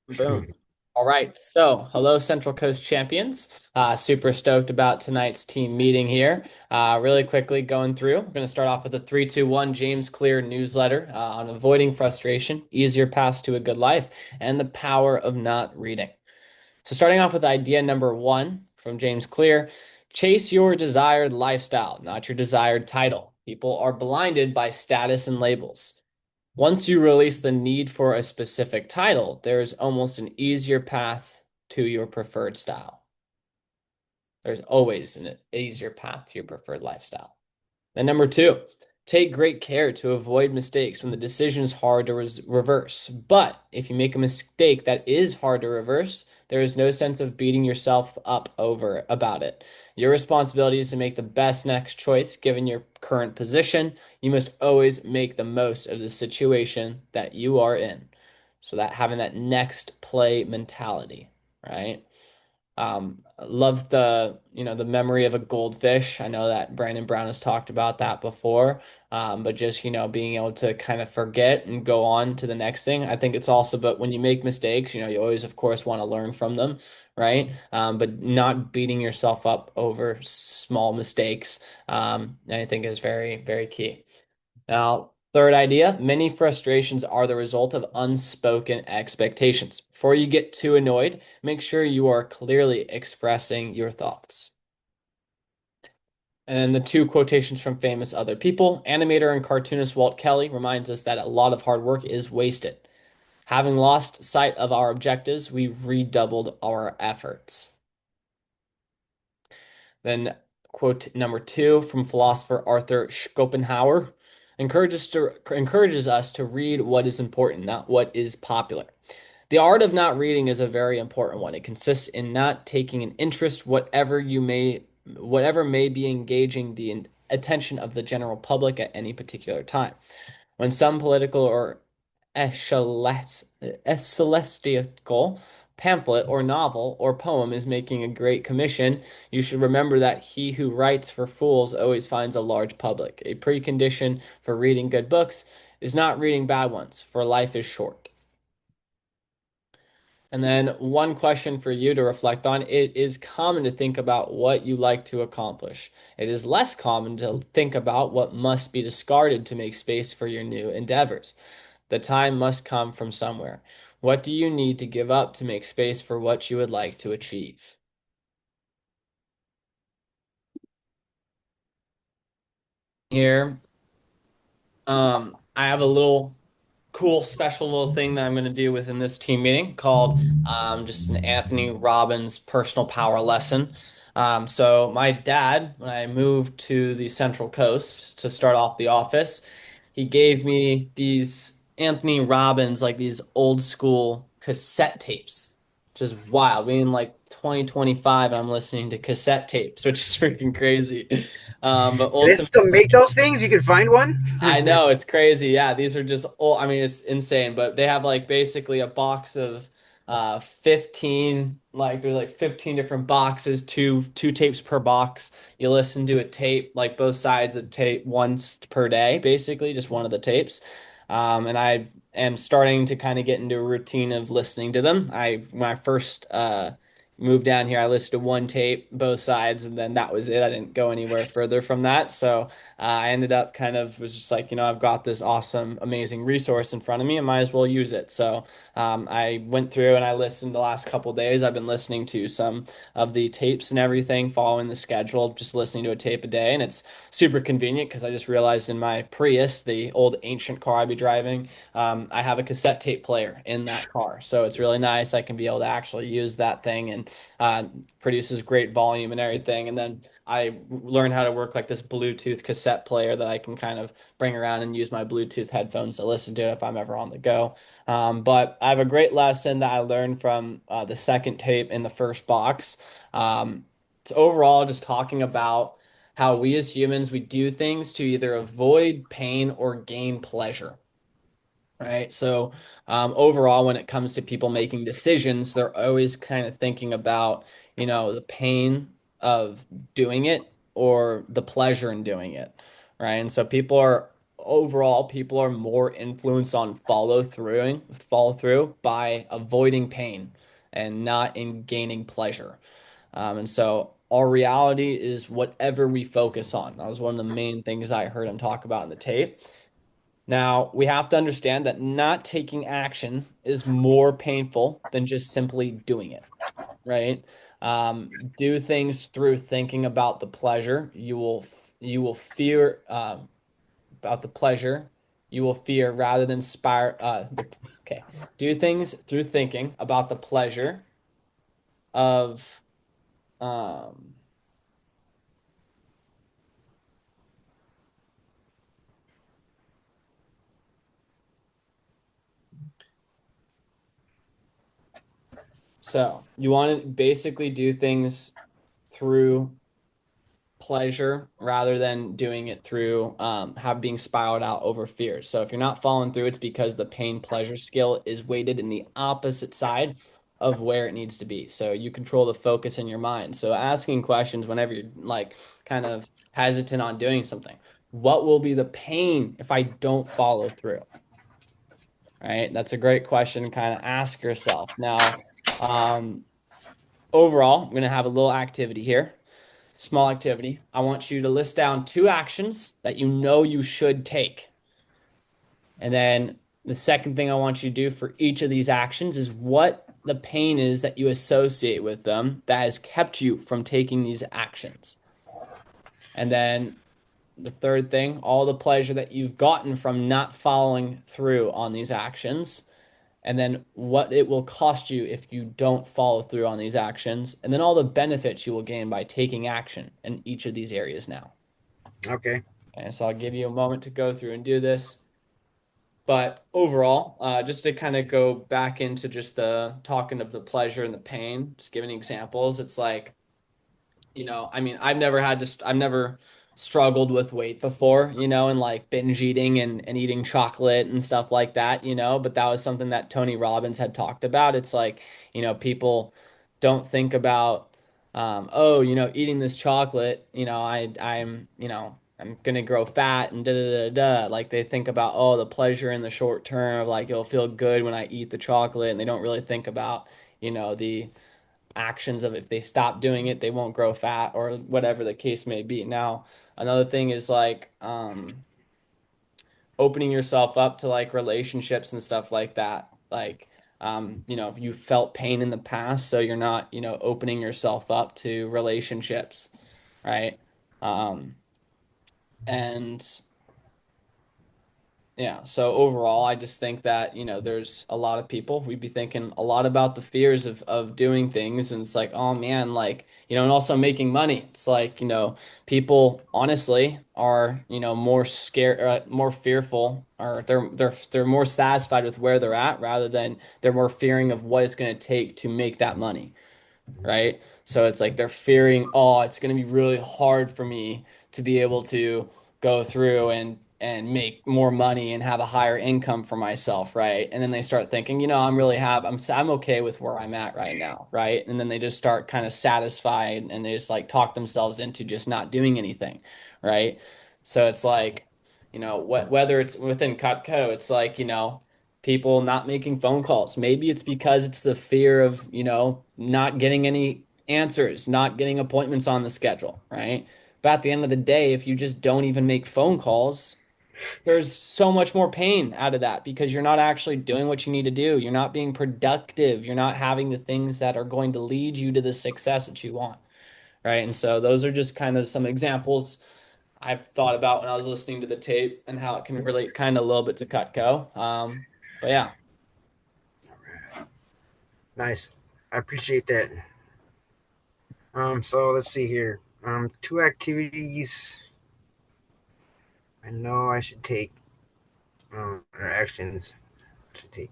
Boom. All right. So, hello, Central Coast champions. Super stoked about tonight's team meeting here. Really quickly going through. We're going to start off with the 3-2-1 James Clear newsletter on avoiding frustration, easier paths to a good life, and the power of not reading. So, starting off with idea number one from James Clear, chase your desired lifestyle, not your desired title. People are blinded by status and labels. Once you release the need for a specific title, there's almost an easier path to your preferred style. There's always an easier path to your preferred lifestyle. Then number two, take great care to avoid mistakes when the decision is hard to reverse. But if you make a mistake that is hard to reverse, there is no sense of beating yourself up over about it. Your responsibility is to make the best next choice given your current position. You must always make the most of the situation that you are in. So that having that next play mentality, right? Love the memory of a goldfish. I know that Brandon Brown has talked about that before. But just, being able to kind of forget and go on to the next thing. I think it's also, but when you make mistakes, you always, of course, want to learn from them, right? But not beating yourself up over small mistakes, I think is very, very key. Now, third idea, many frustrations are the result of unspoken expectations. Before you get too annoyed, make sure you are clearly expressing your thoughts. And then the two quotations from famous other people. Animator and cartoonist Walt Kelly reminds us that a lot of hard work is wasted. Having lost sight of our objectives, we've redoubled our efforts. Then quote number two from philosopher Arthur Schopenhauer encourages us to read what is important, not what is popular. The art of not reading is a very important one. It consists in not taking an interest whatever may be engaging the attention of the general public at any particular time. When some political or celestial pamphlet or novel or poem is making a great commission, you should remember that he who writes for fools always finds a large public. A precondition for reading good books is not reading bad ones, for life is short. And then one question for you to reflect on. It is common to think about what you like to accomplish. It is less common to think about what must be discarded to make space for your new endeavors. The time must come from somewhere. What do you need to give up to make space for what you would like to achieve? Here, I have a little cool special little thing that I'm going to do within this team meeting called just an Anthony Robbins personal power lesson. So my dad, when I moved to the Central Coast to start off the office, he gave me these Anthony Robbins, like these old school cassette tapes, which is wild. We in like 2025, I'm listening to cassette tapes, which is freaking crazy. But Do they still ultimately, make those things? You can find one. I know it's crazy. Yeah, these are just old. I mean, it's insane, but they have like basically a box of 15, like there's like 15 different boxes, two tapes per box. You listen to a tape, like both sides of the tape once per day, basically, just one of the tapes. And I am starting to kind of get into a routine of listening to them. When I first moved down here, I listened to one tape, both sides, and then that was it. I didn't go anywhere further from that. So I ended up kind of was just like, I've got this awesome, amazing resource in front of me. I might as well use it. So I went through and I listened the last couple days. I've been listening to some of the tapes and everything, following the schedule, just listening to a tape a day. And it's super convenient because I just realized in my Prius, the old ancient car I'd be driving, I have a cassette tape player in that car. So it's really nice. I can be able to actually use that thing and uh, produces great volume and everything. And then I learned how to work like this Bluetooth cassette player that I can kind of bring around and use my Bluetooth headphones to listen to it if I'm ever on the go. But I have a great lesson that I learned from the second tape in the first box. It's overall just talking about how we as humans, we do things to either avoid pain or gain pleasure. Right. So, overall, when it comes to people making decisions, they're always kind of thinking about, the pain of doing it or the pleasure in doing it. Right. And so people are overall, people are more influenced on follow through by avoiding pain and not in gaining pleasure. And so our reality is whatever we focus on. That was one of the main things I heard him talk about in the tape. Now, we have to understand that not taking action is more painful than just simply doing it, right? Do things through thinking about the pleasure. You will fear about the pleasure. You will fear rather than spire the okay. Do things through thinking about the pleasure of um so you want to basically do things through pleasure rather than doing it through have being spiraled out over fear. So if you're not following through, it's because the pain pleasure scale is weighted in the opposite side of where it needs to be. So you control the focus in your mind. So asking questions whenever you're like kind of hesitant on doing something. What will be the pain if I don't follow through? Right? That's a great question to kind of ask yourself. Now, um, overall, I'm going to have a little activity here. Small activity. I want you to list down two actions that you know you should take. And then the second thing I want you to do for each of these actions is what the pain is that you associate with them that has kept you from taking these actions. And then the third thing, all the pleasure that you've gotten from not following through on these actions. And then what it will cost you if you don't follow through on these actions. And then all the benefits you will gain by taking action in each of these areas now. Okay. And so I'll give you a moment to go through and do this. But overall, just to kind of go back into just the talking of the pleasure and the pain, just giving examples, it's like, I mean, I've never struggled with weight before, and like binge eating and eating chocolate and stuff like that, but that was something that Tony Robbins had talked about. It's like, people don't think about, oh, eating this chocolate, I'm gonna grow fat and da da da da. Like they think about, oh, the pleasure in the short term of like it'll feel good when I eat the chocolate, and they don't really think about, the actions of if they stop doing it, they won't grow fat or whatever the case may be. Now, another thing is like opening yourself up to like relationships and stuff like that. Like if you felt pain in the past, so you're not, opening yourself up to relationships, right? Um, and Yeah, so overall, I just think that, there's a lot of people, we'd be thinking a lot about the fears of doing things. And it's like, oh man, like, and also making money. It's like, people honestly are, more scared, more fearful, or they're more satisfied with where they're at rather than they're more fearing of what it's going to take to make that money, right? So it's like they're fearing, oh, it's going to be really hard for me to be able to go through and make more money and have a higher income for myself, right? And then they start thinking, I'm okay with where I'm at right now, right? And then they just start kind of satisfied and they just like talk themselves into just not doing anything, right? So it's like, whether it's within Cutco, it's like, people not making phone calls. Maybe it's because it's the fear of, not getting any answers, not getting appointments on the schedule, right? But at the end of the day, if you just don't even make phone calls, there's so much more pain out of that because you're not actually doing what you need to do. You're not being productive. You're not having the things that are going to lead you to the success that you want, right? And so those are just kind of some examples I've thought about when I was listening to the tape and how it can relate kind of a little bit to Cutco. But yeah. Nice. I appreciate that. So let's see here. Two activities I know I should take, or actions I should take.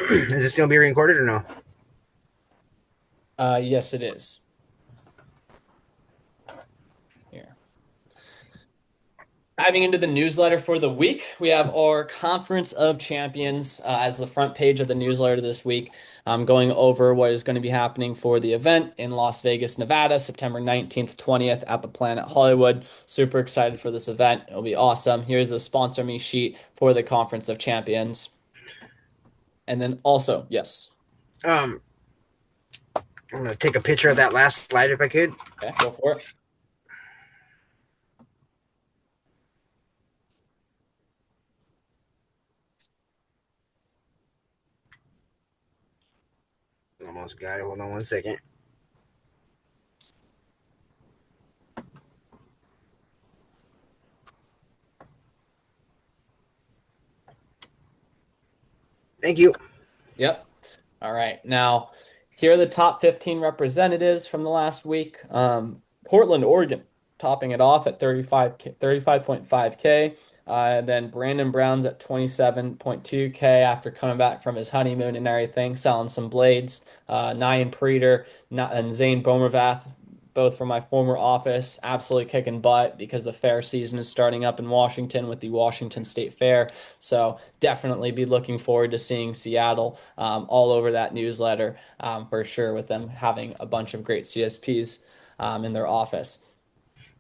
Is this gonna be recorded or no? Yes, it is. Here. Diving into the newsletter for the week, we have our Conference of Champions as the front page of the newsletter this week. I'm going over what is going to be happening for the event in Las Vegas, Nevada, September 19th, 20th at the Planet Hollywood. Super excited for this event. It'll be awesome. Here's the sponsor me sheet for the Conference of Champions. And then also, yes. Um, I'm gonna take a picture of that last slide if I could. Okay, go for it. Almost got it. Hold on 1 second. Thank you. Yep. All right. Now, here are the top 15 representatives from the last week. Portland, Oregon, topping it off at 35.5K. And then Brandon Brown's at 27.2K after coming back from his honeymoon and everything, selling some blades. Nyan Preeter and Zane Bomervath, both from my former office, absolutely kicking butt because the fair season is starting up in Washington with the Washington State Fair. So definitely be looking forward to seeing Seattle all over that newsletter for sure, with them having a bunch of great CSPs in their office.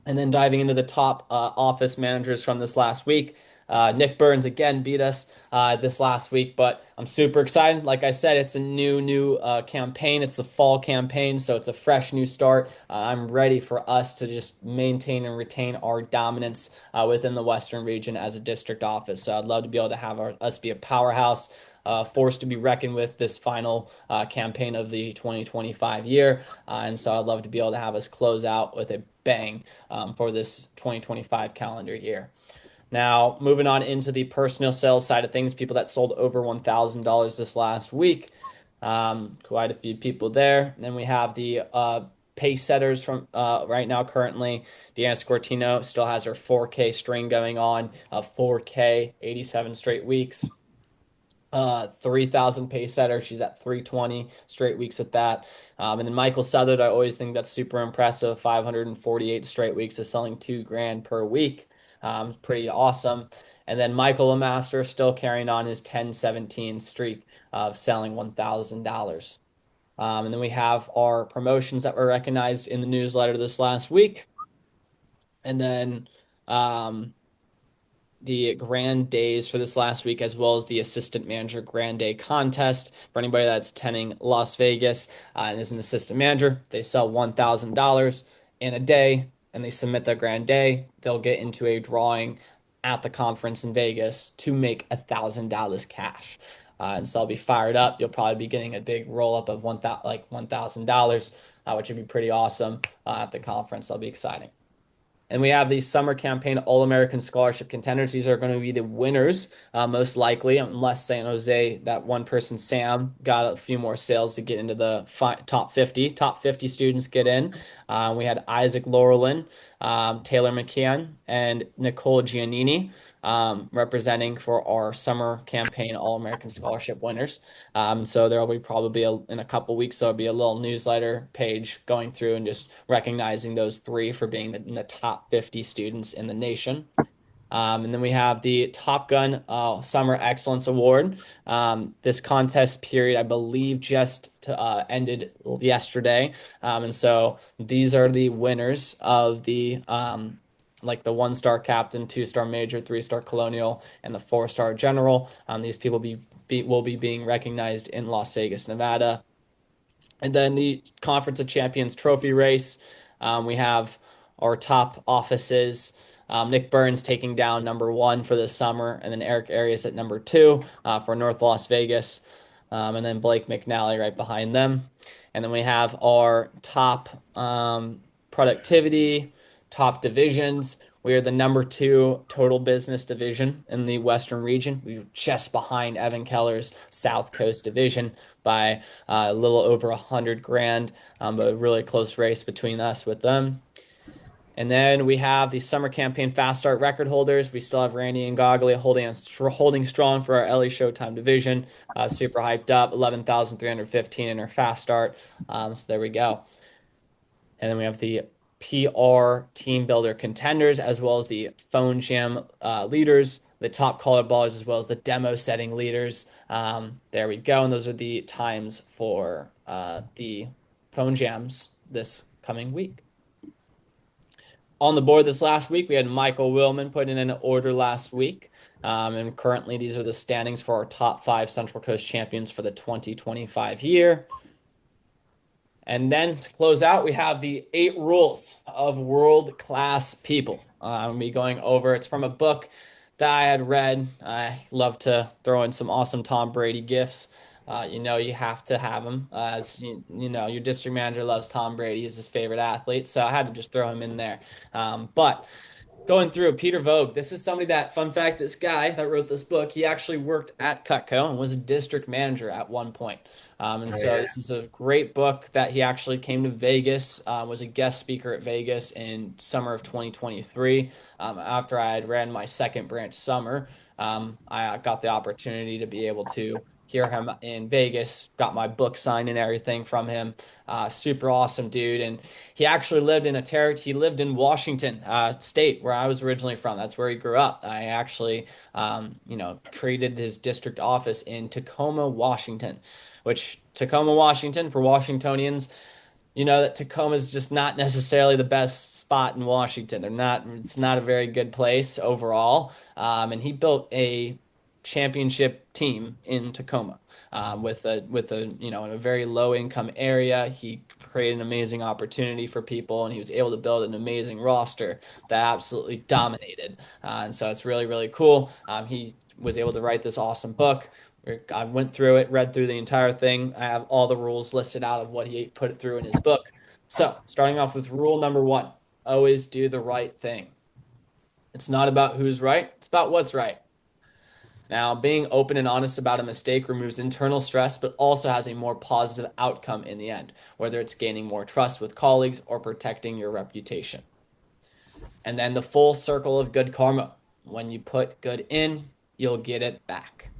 And then diving into the top office managers from this last week. Nick Burns again beat us this last week, but I'm super excited. Like I said, it's a new campaign. It's the fall campaign, so it's a fresh new start. I'm ready for us to just maintain and retain our dominance within the Western region as a district office. So I'd love to be able to have us be a powerhouse. Force to be reckoned with this final campaign of the 2025 year. And so I'd love to be able to have us close out with a bang for this 2025 calendar year. Now, moving on into the personal sales side of things, people that sold over $1,000 this last week. Quite a few people there. And then we have the pace setters from right now currently. Deanna Scortino still has her 4K string going on, 4K, 87 straight weeks. 3,000 pace setter. She's at 320 straight weeks with that. And then Michael Southard, I always think that's super impressive. 548 straight weeks of selling 2 grand per week. Pretty awesome. And then Michael Lemaster still carrying on his 10-17 streak of selling $1,000. And then we have our promotions that were recognized in the newsletter this last week. And then um, the grand days for this last week, as well as the assistant manager grand day contest for anybody that's attending Las Vegas and is an assistant manager. They sell $1,000 in a day and they submit their grand day. They'll get into a drawing at the conference in Vegas to make $1,000 cash. And so I'll be fired up. You'll probably be getting a big roll up of $1,000, which would be pretty awesome at the conference. That'll be exciting. And we have the summer campaign All-American Scholarship contenders. These are going to be the winners, most likely, unless San Jose, that one person, Sam, got a few more sales to get into the top 50. Top 50 students get in. We had Isaac Laurelin, Taylor McKeon, and Nicole Giannini representing for our summer campaign All-American Scholarship winners. So there will be probably in a couple weeks, there'll be a little newsletter page going through and just recognizing those three for being in the top 50 students in the nation. And then we have the Top Gun Summer Excellence Award. This contest period, I believe, ended yesterday. And so these are the winners of the like the 1-star captain, 2-star major, 3-star colonial, and the 4-star general. These people will be being recognized in Las Vegas, Nevada. And then the Conference of Champions trophy race. We have our top offices. Nick Burns taking down number 1 for the summer, and then Eric Arias at number 2 for North Las Vegas, and then Blake McNally right behind them. And then we have our top productivity, top divisions. We are the number 2 total business division in the Western region. We're just behind Evan Keller's South Coast division by a little over 100 grand, but a really close race between us with them. And then we have the summer campaign fast start record holders. We still have Randy and Goggly holding strong for our LA Showtime division. Super hyped up, 11,315 in our fast start. So there we go. And then we have the PR team builder contenders, as well as the phone jam leaders, the top color ballers, as well as the demo setting leaders. There we go. And those are the times for the phone jams this coming week. On the board this last week, we had Michael Willman put in an order last week. And currently, these are the standings for our top five Central Coast champions for the 2025 year. And then to close out, we have the 8 rules of world-class people. I'm gonna be going over. It's from a book that I had read. I love to throw in some awesome Tom Brady gifs. You have to have him. As your district manager loves Tom Brady. He's his favorite athlete, so I had to just throw him in there. But going through Peter Vogt, this is somebody that, fun fact, this guy that wrote this book, he actually worked at Cutco and was a district manager at one point. And Oh so yeah. this is a great book that he actually came to Vegas, was a guest speaker at Vegas in summer of 2023. After I had ran my second branch summer, I got the opportunity to be able to hear him in Vegas, got my book signed and everything from him. Super awesome dude. And he actually lived in he lived in Washington State, where I was originally from. That's where he grew up. I actually, created his district office in Tacoma, Washington, which Tacoma, Washington, for Washingtonians, you know that Tacoma is just not necessarily the best spot in Washington. It's not a very good place overall. And he built a championship team in Tacoma, in a very low income area. He created an amazing opportunity for people, and he was able to build an amazing roster that absolutely dominated. And so it's really, really cool. He was able to write this awesome book. I went through it, read through the entire thing. I have all the rules listed out of what he put through in his book. So, starting off with rule number one, always do the right thing. It's not about who's right, it's about what's right. Now, being open and honest about a mistake removes internal stress, but also has a more positive outcome in the end, whether it's gaining more trust with colleagues or protecting your reputation. And then the full circle of good karma. When you put good in, you'll get it back.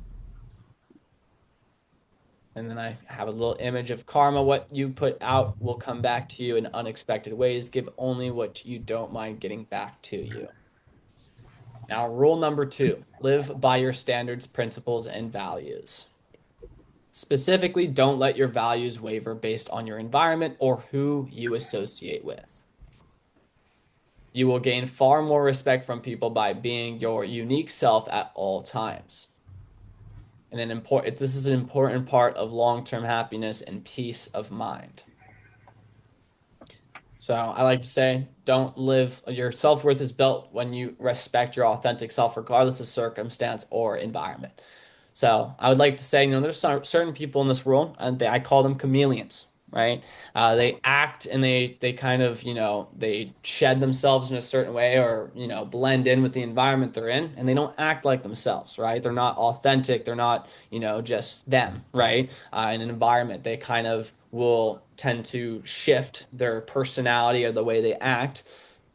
And then I have a little image of karma. What you put out will come back to you in unexpected ways. Give only what you don't mind getting back to you. Now, rule number two, live by your standards, principles, and values. Specifically, don't let your values waver based on your environment or who you associate with. You will gain far more respect from people by being your unique self at all times. And then this is an important part of long-term happiness and peace of mind. So I like to say, don't live, your self-worth is built when you respect your authentic self, regardless of circumstance or environment. So I would like to say, there's certain people in this world, and I call them chameleons, right? They act and they kind of, they shed themselves in a certain way or, blend in with the environment they're in, and they don't act like themselves, right? They're not authentic. They're not, just them, right? In an environment, they kind of will tend to shift their personality or the way they act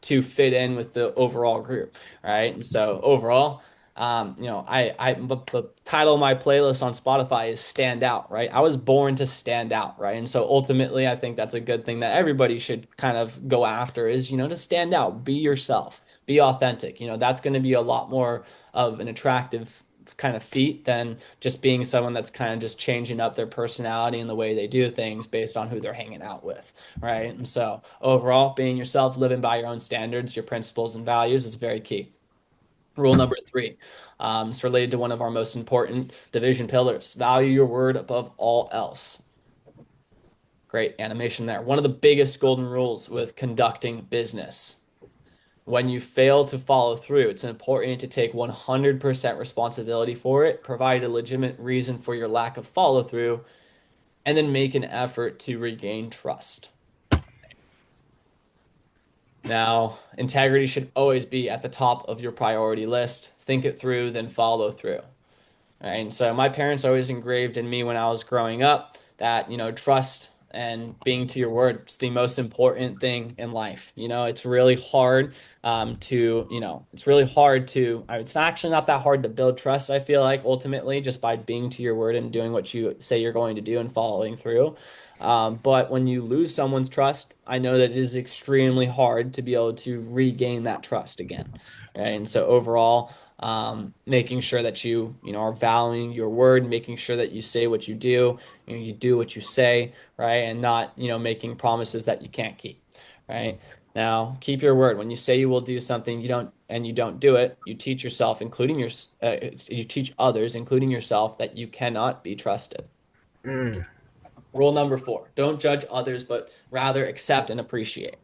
to fit in with the overall group, right? And so overall, the title of my playlist on Spotify is Stand Out, right? I was born to stand out, right? And so ultimately, I think that's a good thing that everybody should kind of go after is, to stand out, be yourself, be authentic. That's going to be a lot more of an attractive kind of feat than just being someone that's kind of just changing up their personality and the way they do things based on who they're hanging out with, right? And so overall, being yourself, living by your own standards, your principles and values is very key. Rule number three, it's related to one of our most important division pillars. Value your word above all else. Great animation there. One of the biggest golden rules with conducting business. When you fail to follow through, it's important to take 100% responsibility for it, provide a legitimate reason for your lack of follow through, and then make an effort to regain trust. Now, integrity should always be at the top of your priority list. Think it through, then follow through. Right? And so my parents always engraved in me when I was growing up that, trust and being to your word is the most important thing in life. It's really hard it's really hard to, it's actually not that hard to build trust, I feel like, ultimately, just by being to your word and doing what you say you're going to do and following through. But when you lose someone's trust, I know that it is extremely hard to be able to regain that trust again. Right? And so overall, making sure that are valuing your word, making sure that you say what you do, you do what you say, right? And not, making promises that you can't keep, right? Now, keep your word. When you say you will do something, you don't do it, you teach yourself, you teach others, including yourself, that you cannot be trusted. Mm. Rule number 4, don't judge others, but rather accept and appreciate.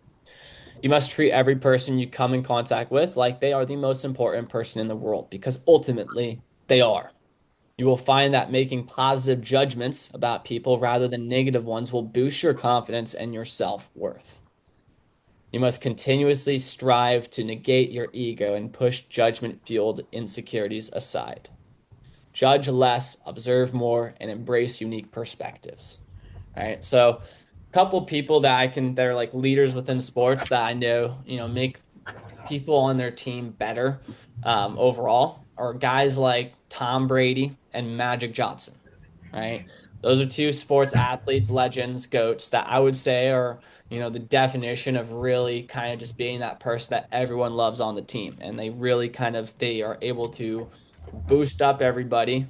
You must treat every person you come in contact with like they are the most important person in the world, because ultimately they are. You will find that making positive judgments about people rather than negative ones will boost your confidence and your self-worth. You must continuously strive to negate your ego and push judgment-fueled insecurities aside. Judge less, observe more, and embrace unique perspectives. All right. So, a couple people they're like leaders within sports that I know, make people on their team better overall are guys like Tom Brady and Magic Johnson, right? Those are two sports athletes, legends, goats that I would say are, the definition of really kind of just being that person that everyone loves on the team. And they are able to boost up everybody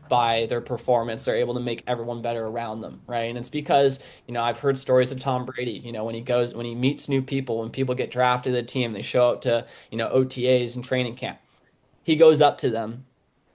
by their performance. They're able to make everyone better around them, right? And it's because, I've heard stories of Tom Brady, when he meets new people, when people get drafted to the team, they show up to, OTAs and training camp. He goes up to them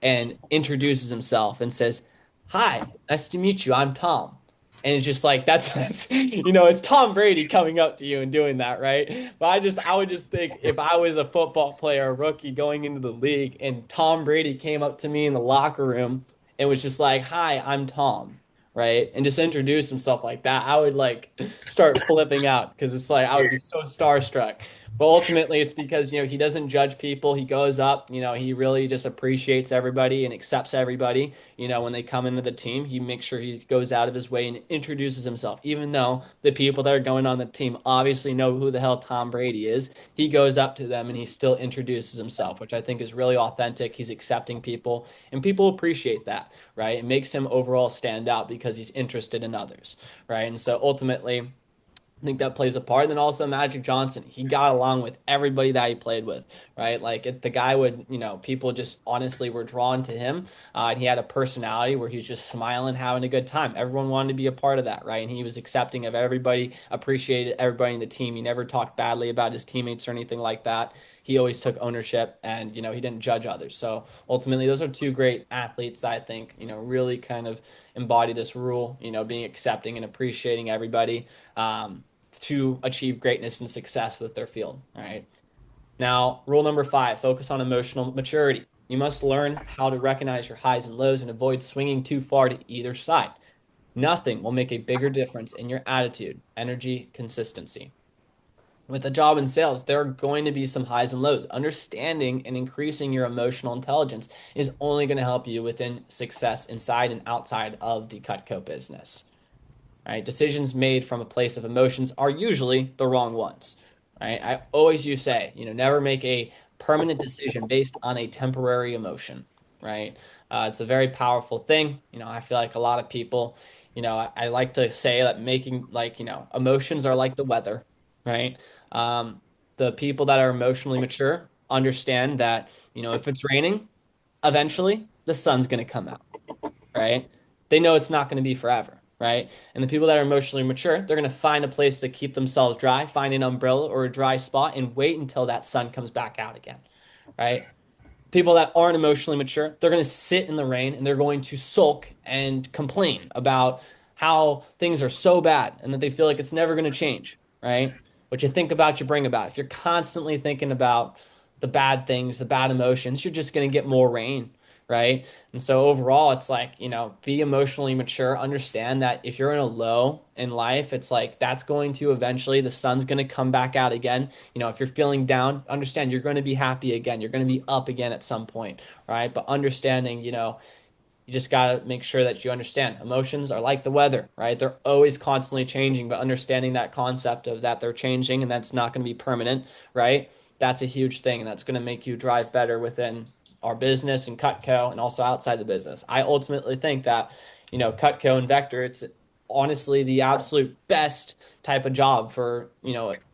and introduces himself and says, "Hi, nice to meet you. I'm Tom." And it's just like that's it's Tom Brady coming up to you and doing that, right? But I would just think if I was a football player, a rookie going into the league, and Tom Brady came up to me in the locker room and was just like, "Hi, I'm Tom." Right? And just introduce himself like that, I would like start flipping out because it's like I would be so starstruck. But ultimately, it's because, he doesn't judge people. He goes up, he really just appreciates everybody and accepts everybody. When they come into the team, he makes sure he goes out of his way and introduces himself. Even though the people that are going on the team obviously know who the hell Tom Brady is, he goes up to them and he still introduces himself, which I think is really authentic. He's accepting people, and people appreciate that, right? It makes him overall stand out because he's interested in others, right? And so ultimately, I think that plays a part. And then also Magic Johnson, he got along with everybody that he played with, right? Like the guy would, people just honestly were drawn to him. And he had a personality where he was just smiling, having a good time. Everyone wanted to be a part of that, right? And he was accepting of everybody, appreciated everybody in the team. He never talked badly about his teammates or anything like that. He always took ownership and, he didn't judge others. So ultimately, those are two great athletes that I think, really kind of embody this rule, being accepting and appreciating everybody. To achieve greatness and success with their field. All right. Now, rule number 5, focus on emotional maturity. You must learn how to recognize your highs and lows and avoid swinging too far to either side. Nothing will make a bigger difference in your attitude, energy, consistency. With a job in sales, there are going to be some highs and lows. Understanding and increasing your emotional intelligence is only going to help you within success inside and outside of the Cutco business. Right? Decisions made from a place of emotions are usually the wrong ones. Right? I always you say, never make a permanent decision based on a temporary emotion. Right? It's a very powerful thing. I feel like a lot of people, I like to say that making like, emotions are like the weather. Right? Um, the people that are emotionally mature understand that, if it's raining, eventually the sun's going to come out, right? They know it's not going to be forever, right? And the people that are emotionally mature, they're going to find a place to keep themselves dry, find an umbrella or a dry spot, and wait until that sun comes back out again, right? People that aren't emotionally mature, they're going to sit in the rain and they're going to sulk and complain about how things are so bad and that they feel like it's never going to change, right? What you think about, you bring about. If you're constantly thinking about the bad things, the bad emotions, you're just going to get more rain, right? And so overall, it's like, be emotionally mature, understand that if you're in a low in life, it's like that's going to eventually, the sun's going to come back out again. If you're feeling down, understand you're going to be happy again. You're going to be up again at some point, right? But understanding, You just got to make sure that you understand emotions are like the weather, right? They're always constantly changing, but understanding that concept of that they're changing and that's not going to be permanent, right? That's a huge thing, and that's going to make you drive better within our business and Cutco and also outside the business. I ultimately think that, Cutco and Vector, it's honestly the absolute best type of job for,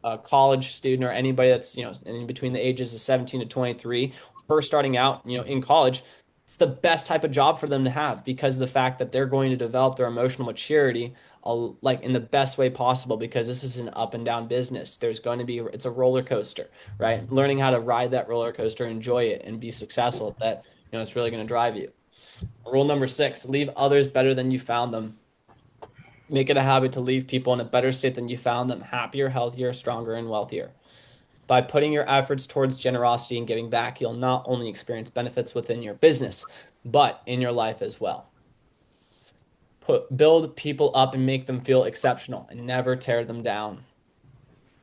a college student or anybody that's, in between the ages of 17 to 23, first starting out, in college. It's the best type of job for them to have because of the fact that they're going to develop their emotional maturity like in the best way possible because this is an up and down business. It's a roller coaster, right? Learning how to ride that roller coaster, enjoy it, and be successful at that, it's really going to drive you. Rule number 6, leave others better than you found them. Make it a habit to leave people in a better state than you found them, happier, healthier, stronger, and wealthier. By putting your efforts towards generosity and giving back, you'll not only experience benefits within your business, but in your life as well. Build people up and make them feel exceptional and never tear them down.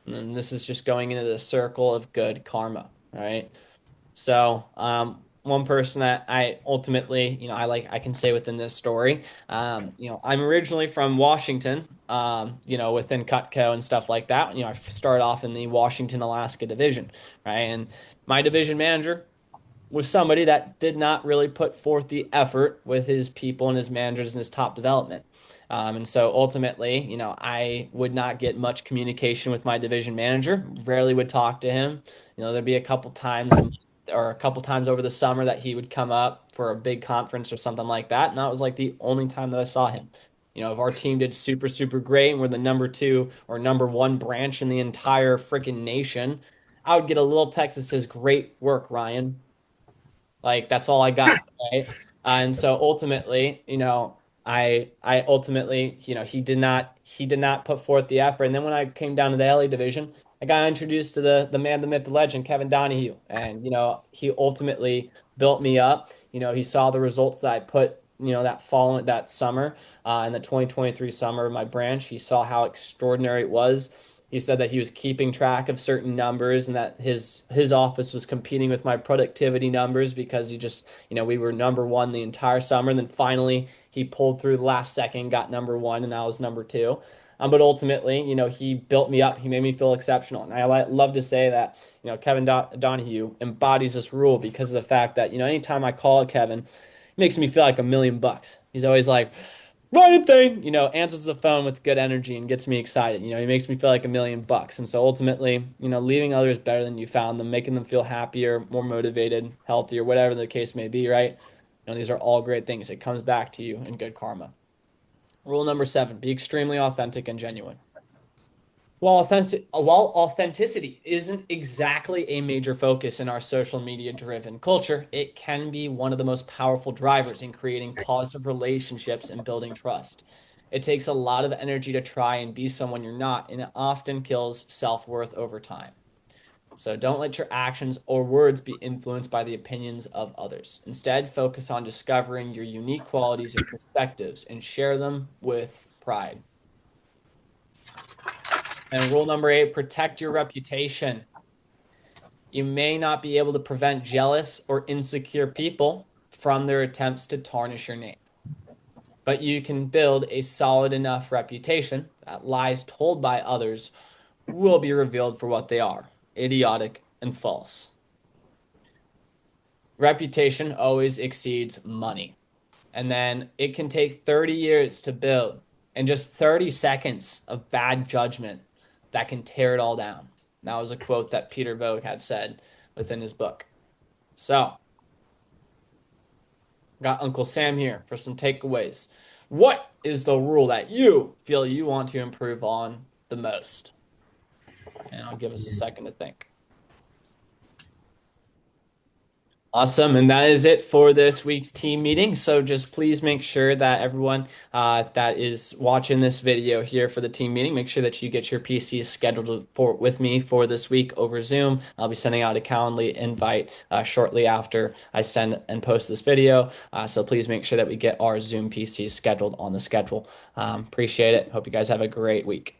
And this is just going into the circle of good karma, right? So, one person that I ultimately, I can say within this story, I'm originally from Washington, within Cutco and stuff like that. I started off in the Washington, Alaska division, right? And my division manager was somebody that did not really put forth the effort with his people and his managers and his top development. And so ultimately, I would not get much communication with my division manager, rarely would talk to him. There'd be a couple times or a couple times over the summer that he would come up for a big conference or something like that. And that was like the only time that I saw him. If our team did super, super great and we're the number 2 or number 1 branch in the entire freaking nation, I would get a little text that says, "Great work, Ryan." Like that's all I got, right? And so ultimately, I ultimately, he did not put forth the effort. And then when I came down to the LA division, I got introduced to the man, the myth, the legend, Kevin Donahue. And he ultimately built me up. He saw the results that I put, that summer, in the 2023 summer of my branch. He saw how extraordinary it was. He said that he was keeping track of certain numbers and that his office was competing with my productivity numbers because we were number 1 the entire summer. And then finally he pulled through the last second, got number 1, and I was number 2. But ultimately, he built me up. He made me feel exceptional. And I love to say that, Kevin Donahue embodies this rule because of the fact that, anytime I call Kevin, it makes me feel like $1 million. He's always like, Ryan thing, answers the phone with good energy and gets me excited. He makes me feel like $1 million. And so ultimately, leaving others better than you found them, making them feel happier, more motivated, healthier, whatever the case may be, right? These are all great things. It comes back to you in good karma. Rule number 7, be extremely authentic and genuine. While authenticity isn't exactly a major focus in our social media driven culture, it can be one of the most powerful drivers in creating positive relationships and building trust. It takes a lot of energy to try and be someone you're not, and it often kills self-worth over time. So don't let your actions or words be influenced by the opinions of others. Instead, focus on discovering your unique qualities and perspectives and share them with pride. And rule number 8, protect your reputation. You may not be able to prevent jealous or insecure people from their attempts to tarnish your name, but you can build a solid enough reputation that lies told by others will be revealed for what they are, idiotic and false. Reputation always exceeds money. And then it can take 30 years to build, and just 30 seconds of bad judgment that can tear it all down. That was a quote that Peter Vogt had said within his book. So, got Uncle Sam here for some takeaways. What is the rule that you feel you want to improve on the most? And I'll give us a second to think. Awesome. And that is it for this week's team meeting. So just please make sure that everyone that is watching this video here for the team meeting, make sure that you get your PCs scheduled with me for this week over Zoom. I'll be sending out a Calendly invite shortly after I send and post this video. So please make sure that we get our Zoom PCs scheduled on the schedule. Appreciate it. Hope you guys have a great week.